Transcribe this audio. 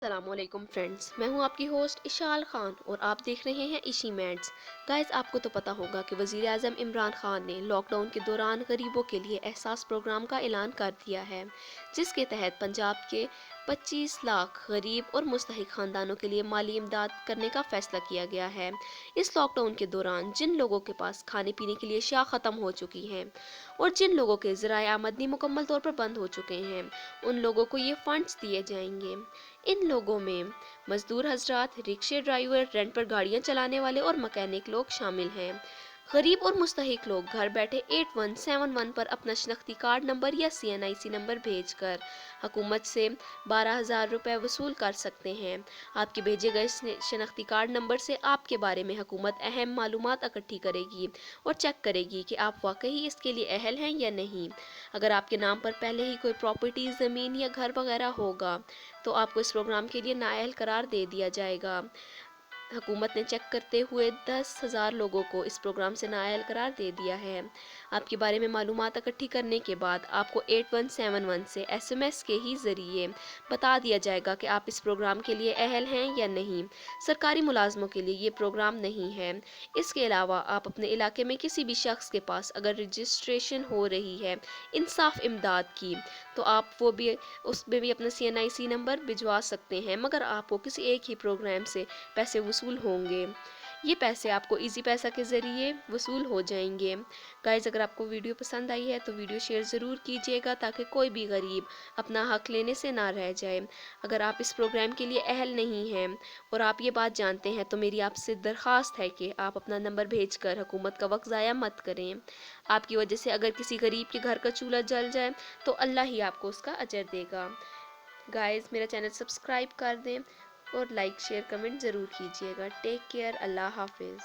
अस्सलाम वालेकुम फ्रेंड्स, मैं हूं आपकी होस्ट इशाल खान और आप देख रहे हैं इशी मैट्स। गाइस, आपको तो पता होगा कि वज़ीर आज़म इमरान खान ने लॉकडाउन के दौरान गरीबों के लिए एहसास प्रोग्राम का ऐलान कर दिया है, जिसके तहत पंजाब के 25 लाख गरीब और मुस्तहिक ख़ानदानों के लिए माली इमदाद करने का फ़ैसला किया गया है। इस लॉकडाउन के दौरान जिन लोगों के पास खाने पीने के लिए अशिया ख़त्म हो चुकी हैं और जिन लोगों के ज़राए आमदनी मुकम्मल तौर पर बंद हो चुके हैं, उन लोगों को ये फ़ंड्स दिए जाएंगे। इन लोगों में मजदूर हजरात, रिक्शे ड्राइवर, रेंट पर गाड़ियां चलाने वाले और मैकेनिक लोग शामिल हैं। गरीब और मुस्तहिक लोग घर बैठे 8171 पर अपना शनाख्ती कार्ड नंबर या CNIC नंबर भेजकर हुकूमत से 12,000 रुपये वसूल कर सकते हैं। आपके भेजे गए शनाख्ती कार्ड नंबर से आपके बारे में हुकूमत अहम मालूमात इकट्ठी करेगी और चेक करेगी कि आप वाकई इसके लिए अहल हैं या नहीं। अगर आपके नाम पर पहले ही कोई प्रॉपर्टी, ज़मीन या घर वगैरह होगा तो आपको इस प्रोग्राम के लिए नाअहल करार दे दिया जाएगा। हुकूमत ने चेक करते हुए 10,000 लोगों को इस प्रोग्राम से नाअहल करार दे दिया है। आपके बारे में मालूमात इकट्ठी करने के बाद आपको 8171 से SMS के ही ज़रिए बता दिया जाएगा कि आप इस प्रोग्राम के लिए अहल हैं या नहीं। सरकारी मुलाजमों के लिए ये प्रोग्राम नहीं है। इसके अलावा आप अपने इलाके में किसी भी शख्स के पास अगर रजिस्ट्रेशन हो रही है इंसाफ इमदाद की, तो आप वो भी उसमें भी अपना CNIC नंबर भिजवा सकते हैं, मगर आपको किसी एक ही प्रोग्राम से पैसे वसूल होंगे। ये पैसे आपको इजी पैसा के ज़रिए वसूल हो जाएंगे। गाइस, अगर आपको वीडियो पसंद आई है तो वीडियो शेयर ज़रूर कीजिएगा ताकि कोई भी गरीब अपना हक लेने से ना रह जाए। अगर आप इस प्रोग्राम के लिए अहल नहीं हैं और आप ये बात जानते हैं तो मेरी आपसे दरख्वास्त है कि आप अपना नंबर भेजकर हुकूमत का वक्त ज़ाया मत करें। आपकी वजह से अगर किसी गरीब के घर का चूल्हा जल जाए तो अल्लाह ही आपको उसका अजर देगा। गाइस, मेरा चैनल सब्सक्राइब कर दें और लाइक शेयर कमेंट ज़रूर कीजिएगा। टेक केयर, अल्लाह हाफिज़।